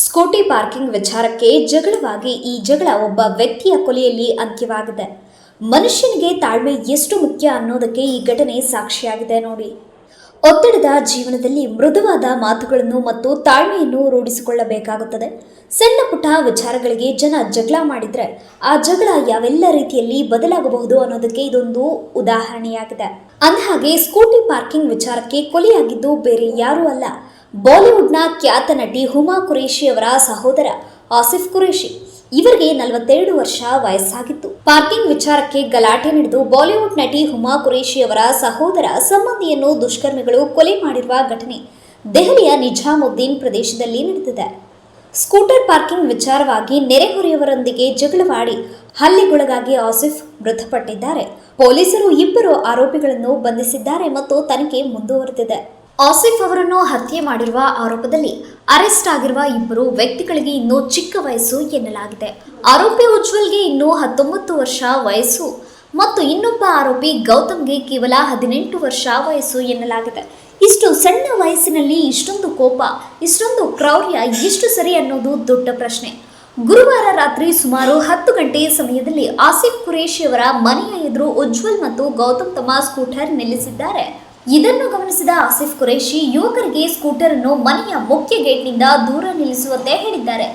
Scooty parking ವಿಚಾರಕ್ಕೆ ಜಗಳವಾಗಿ ಈ ಜಗಳ ಒಬ್ಬ ವ್ಯಕ್ತಿಯ ಕೊಲೆಯಲ್ಲಿ ಅಂತ್ಯವಾಗಿದೆ. ಮನುಷ್ಯನಿಗೆ ತಾಳ್ಮೆ ಎಷ್ಟು ಮುಖ್ಯ ಅನ್ನೋದಕ್ಕೆ ಈ ಘಟನೆ ಸಾಕ್ಷಿಯಾಗಿದೆ ನೋಡಿ. ಒತ್ತಡದ ಜೀವನದಲ್ಲಿ ಮೃದುವಾದ ಮಾತುಗಳನ್ನು ಮತ್ತು ತಾಳ್ಮೆಯನ್ನು ರೂಢಿಸಿಕೊಳ್ಳಬೇಕಾಗುತ್ತದೆ. ಸಣ್ಣ ಪುಟ್ಟ ವಿಚಾರಗಳಿಗೆ ಜನ ಜಗಳ ಮಾಡಿದ್ರೆ ಆ ಜಗಳ ಯಾವೆಲ್ಲ ರೀತಿಯಲ್ಲಿ ಬದಲಾಗಬಹುದು ಅನ್ನೋದಕ್ಕೆ ಇದೊಂದು ಉದಾಹರಣೆಯಾಗಿದೆ. ಅಂದಹಾಗೆ ಸ್ಕೂಟಿ ಪಾರ್ಕಿಂಗ್ ವಿಚಾರಕ್ಕೆ ಕೊಲೆಯಾಗಿದ್ದು ಬೇರೆ ಯಾರೂ ಅಲ್ಲ, ಬಾಲಿವುಡ್ನ ಖ್ಯಾತ ನಟಿ ಹುಮಾ ಕುರೇಶಿ ಅವರ ಸಹೋದರ ಆಸಿಫ್ ಕುರೇಶಿ. ಇವರಿಗೆ 42 ವರ್ಷ ವಯಸ್ಸಾಗಿತ್ತು. ಪಾರ್ಕಿಂಗ್ ವಿಚಾರಕ್ಕೆ ಗಲಾಟೆ ನಡೆದು ಬಾಲಿವುಡ್ ನಟಿ ಹುಮಾ ಕುರೇಶಿ ಅವರ ಸಹೋದರ ಸಂಬಂಧಿಯನ್ನು ದುಷ್ಕರ್ಮಿಗಳು ಕೊಲೆ ಮಾಡಿರುವ ಘಟನೆ ದೆಹಲಿಯ ನಿಜಾಮುದ್ದೀನ್ ಪ್ರದೇಶದಲ್ಲಿ ನಡೆದಿದೆ. ಸ್ಕೂಟರ್ ಪಾರ್ಕಿಂಗ್ ವಿಚಾರವಾಗಿ ನೆರೆಹೊರೆಯವರೊಂದಿಗೆ ಜಗಳವಾಡಿ ಹಲ್ಲೆಗೊಳಗಾಗಿ ಆಸಿಫ್ ಮೃತಪಟ್ಟಿದ್ದಾರೆ. ಪೊಲೀಸರು ಇಬ್ಬರು ಆರೋಪಿಗಳನ್ನು ಬಂಧಿಸಿದ್ದಾರೆ ಮತ್ತು ತನಿಖೆ ಮುಂದುವರೆದಿದೆ. ಆಸಿಫ್ ಅವರನ್ನು ಹತ್ಯೆ ಮಾಡಿರುವ ಆರೋಪದಲ್ಲಿ ಅರೆಸ್ಟ್ ಆಗಿರುವ ಇಬ್ಬರು ವ್ಯಕ್ತಿಗಳಿಗೆ ಇನ್ನೂ ಚಿಕ್ಕ ವಯಸ್ಸು ಎನ್ನಲಾಗಿದೆ. ಆರೋಪಿ ಉಜ್ವಲ್ಗೆ ಇನ್ನೂ 19 ವರ್ಷ ವಯಸ್ಸು ಮತ್ತು ಇನ್ನೊಬ್ಬ ಆರೋಪಿ ಗೌತಮ್ಗೆ ಕೇವಲ 18 ವರ್ಷ ವಯಸ್ಸು ಎನ್ನಲಾಗಿದೆ. ಇಷ್ಟು ಸಣ್ಣ ವಯಸ್ಸಿನಲ್ಲಿ ಇಷ್ಟೊಂದು ಕೋಪ, ಇಷ್ಟೊಂದು ಕ್ರೌರ್ಯ ಎಷ್ಟು ಸರಿ ಅನ್ನೋದು ದೊಡ್ಡ ಪ್ರಶ್ನೆ. ಗುರುವಾರ ರಾತ್ರಿ ಸುಮಾರು 10 ಗಂಟೆ ಸಮಯದಲ್ಲಿ ಆಸಿಫ್ ಕುರೇಶಿ ಅವರ ಮನೆಯ ಎದುರು ಉಜ್ವಲ್ ಮತ್ತು ಗೌತಮ್ ತಮ್ಮ ಸ್ಕೂಟರ್ ನಿಲ್ಲಿಸಿದ್ದಾರೆ. ಇದನ್ನು ಗಮನಿಸಿದ ಆಸಿಫ್ ಕುರೇಶಿ ಯುವಕರಿಗೆ ಸ್ಕೂಟರ್ ಅನ್ನು ಮನೆಯ ಮುಖ್ಯ ಗೇಟ್ನಿಂದ ದೂರ ನಿಲ್ಲಿಸುವಂತೆ ಹೇಳಿದ್ದಾರೆ.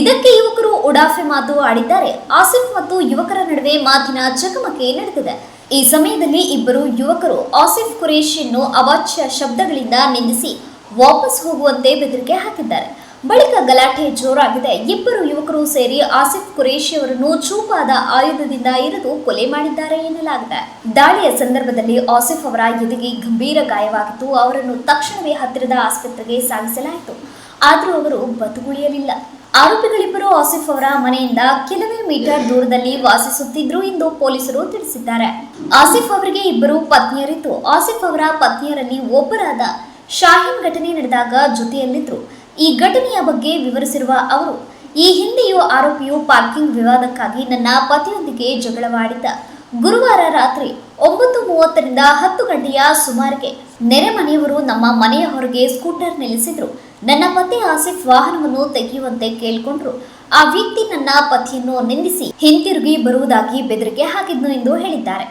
ಇದಕ್ಕೆ ಯುವಕರು ಉಡಾಫೆ ಮಾತು ಆಡಿದ್ದಾರೆ. ಆಸಿಫ್ ಮತ್ತು ಯುವಕರ ನಡುವೆ ಮಾತಿನ ಚಕಮಕಿ ನಡೆದಿದೆ. ಈ ಸಮಯದಲ್ಲಿ ಇಬ್ಬರು ಯುವಕರು ಆಸಿಫ್ ಕುರೇಶಿಯನ್ನು ಅವಾಚ್ಯ ಶಬ್ದಗಳಿಂದ ನಿಂದಿಸಿ ವಾಪಸ್ ಹೋಗುವಂತೆ ಬೆದರಿಕೆ ಹಾಕಿದ್ದಾರೆ. ಬಳಿಕ ಗಲಾಟೆ ಜೋರಾಗಿದೆ. ಇಬ್ಬರು ಯುವಕರು ಸೇರಿ ಆಸಿಫ್ ಕುರೇಶಿ ಅವರನ್ನು ಚೂಪಾದ ಆಯುಧದಿಂದ ಇರಿದು ಕೊಲೆ ಮಾಡಿದ್ದಾರೆ ಎನ್ನಲಾಗಿದೆ. ದಾಳಿಯ ಸಂದರ್ಭದಲ್ಲಿ ಆಸಿಫ್ ಅವರ ಎದೆಗೆ ಗಂಭೀರ ಗಾಯವಾಗಿತ್ತು. ಅವರನ್ನು ತಕ್ಷಣವೇ ಹತ್ತಿರದ ಆಸ್ಪತ್ರೆಗೆ ಸಾಗಿಸಲಾಯಿತು. ಆದರೂ ಅವರು ಬದುಕುಳಿಯಲಿಲ್ಲ. ಆರೋಪಿಗಳಿಬ್ಬರು ಆಸಿಫ್ ಅವರ ಮನೆಯಿಂದ ಕೆಲವೇ ಮೀಟರ್ ದೂರದಲ್ಲಿ ವಾಸಿಸುತ್ತಿದ್ರು ಎಂದು ಪೊಲೀಸರು ತಿಳಿಸಿದ್ದಾರೆ. ಆಸಿಫ್ ಅವರಿಗೆ ಇಬ್ಬರು ಪತ್ನಿಯರಿದ್ದು, ಆಸಿಫ್ ಅವರ ಪತ್ನಿಯರಲ್ಲಿ ಒಬ್ಬರಾದ ಶಾಹೀನ್ ಘಟನೆ ನಡೆದಾಗ ಜೊತೆಯಲ್ಲಿದ್ದರು. ಈ ಘಟನೆಯ ಬಗ್ಗೆ ವಿವರಿಸಿರುವ ಅವರು, ಈ ಹಿಂದೆಯೂ ಆರೋಪಿಯು ಪಾರ್ಕಿಂಗ್ ವಿವಾದಕ್ಕಾಗಿ ನನ್ನ ಪತಿಯೊಂದಿಗೆ ಜಗಳವಾಡಿದ್ದ. ಗುರುವಾರ ರಾತ್ರಿ 9:30ರಿಂದ 10 ಗಂಟೆಯ ಸುಮಾರಿಗೆ ನೆರೆ ಮನೆಯವರು ನಮ್ಮ ಮನೆಯ ಹೊರಗೆ ಸ್ಕೂಟರ್ ನಿಲ್ಲಿಸಿದ್ರು. ನನ್ನ ಪತಿ ಆಸಿಫ್ ವಾಹನವನ್ನು ತೆಗೆಯುವಂತೆ ಕೇಳಿಕೊಂಡ್ರು. ಆ ವ್ಯಕ್ತಿ ನನ್ನ ಪತಿಯನ್ನು ನಿಂದಿಸಿ ಹಿಂತಿರುಗಿ ಬರುವುದಾಗಿ ಬೆದರಿಕೆ ಹಾಕಿದ್ನು ಎಂದು ಹೇಳಿದ್ದಾರೆ.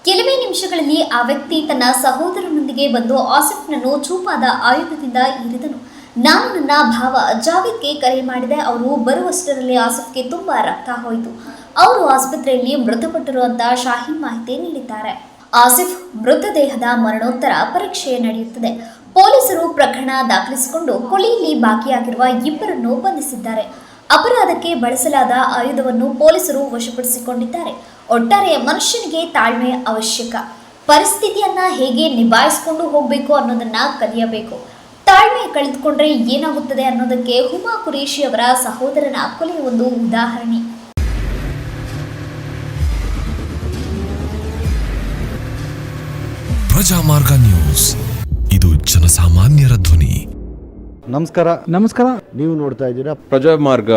ಕೆಲವೇ ನಿಮಿಷಗಳಲ್ಲಿ ಆ ವ್ಯಕ್ತಿ ತನ್ನ ಸಹೋದರನೊಂದಿಗೆ ಬಂದು ಆಸಿಫ್ನನ್ನು ಚೂಪಾದ ಆಯುಧದಿಂದ ಇರಿದನು. ನಾನು ನನ್ನ ಭಾವ ಜಾವೇದ್ಗೆ ಕರೆ ಮಾಡಿದೆ. ಅವರು ಬರುವಷ್ಟರಲ್ಲಿ ಆಸಿಫ್ಗೆ ತುಂಬಾ ರಕ್ತ ಹೋಯಿತು. ಅವರು ಆಸ್ಪತ್ರೆಯಲ್ಲಿ ಮೃತಪಟ್ಟರು ಅಂತ ಶಾಹೀನ್ ಮಾಹಿತಿ ನೀಡಿದ್ದಾರೆ. ಆಸಿಫ್ ಮೃತದೇಹದ ಮರಣೋತ್ತರ ಪರೀಕ್ಷೆ ನಡೆಯುತ್ತದೆ. ಪೊಲೀಸರು ಪ್ರಕರಣ ದಾಖಲಿಸಿಕೊಂಡು ಕೊಲೆಯಲ್ಲಿ ಭಾಗಿಯಾಗಿರುವ ಇಬ್ಬರನ್ನು ಬಂಧಿಸಿದ್ದಾರೆ. ಅಪರಾಧಕ್ಕೆ ಬಳಸಲಾದ ಆಯುಧವನ್ನು ಪೊಲೀಸರು ವಶಪಡಿಸಿಕೊಂಡಿದ್ದಾರೆ. ಒಟ್ಟಾರೆ ಮನುಷ್ಯನಿಗೆ ತಾಳ್ಮೆ ಅವಶ್ಯಕ. ಪರಿಸ್ಥಿತಿಯನ್ನ ಹೇಗೆ ನಿಭಾಯಿಸಿಕೊಂಡು ಹೋಗಬೇಕು ಅನ್ನೋದನ್ನ ಕಲಿಯಬೇಕು. ತಾಳ್ಮೆ ಕಳೆದುಕೊಂಡ್ರೆ ಏನಾಗುತ್ತದೆ ಅನ್ನೋದಕ್ಕೆ ಹುಮಾ ಕುರೇಶಿ ಅವರ ಸಹೋದರನ ಕೊಲೆ ಒಂದು ಉದಾಹರಣೆ. ಪ್ರಜಾಮಾರ್ಗ ನ್ಯೂಸ್, ಇದು ಜನಸಾಮಾನ್ಯರ ಧ್ವನಿ. ನಮಸ್ಕಾರ. ನೀವು ನೋಡ್ತಾ ಇದ್ದೀರಾ ಪ್ರಜಾಮಾರ್ಗ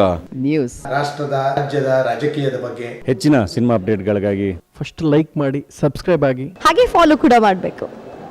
ನ್ಯೂಸ್. ರಾಷ್ಟ್ರದ ರಾಜ್ಯದ ರಾಜಕೀಯದ ಬಗ್ಗೆ ಹೆಚ್ಚಿನ ಸಿನಿಮಾ ಅಪ್ಡೇಟ್ಗಳಿಗಾಗಿ ಫಸ್ಟ್ ಲೈಕ್ ಮಾಡಿ, ಸಬ್ಸ್ಕ್ರೈಬ್ ಆಗಿ, ಹಾಗೆ ಫಾಲೋ ಕೂಡ ಮಾಡಬೇಕು.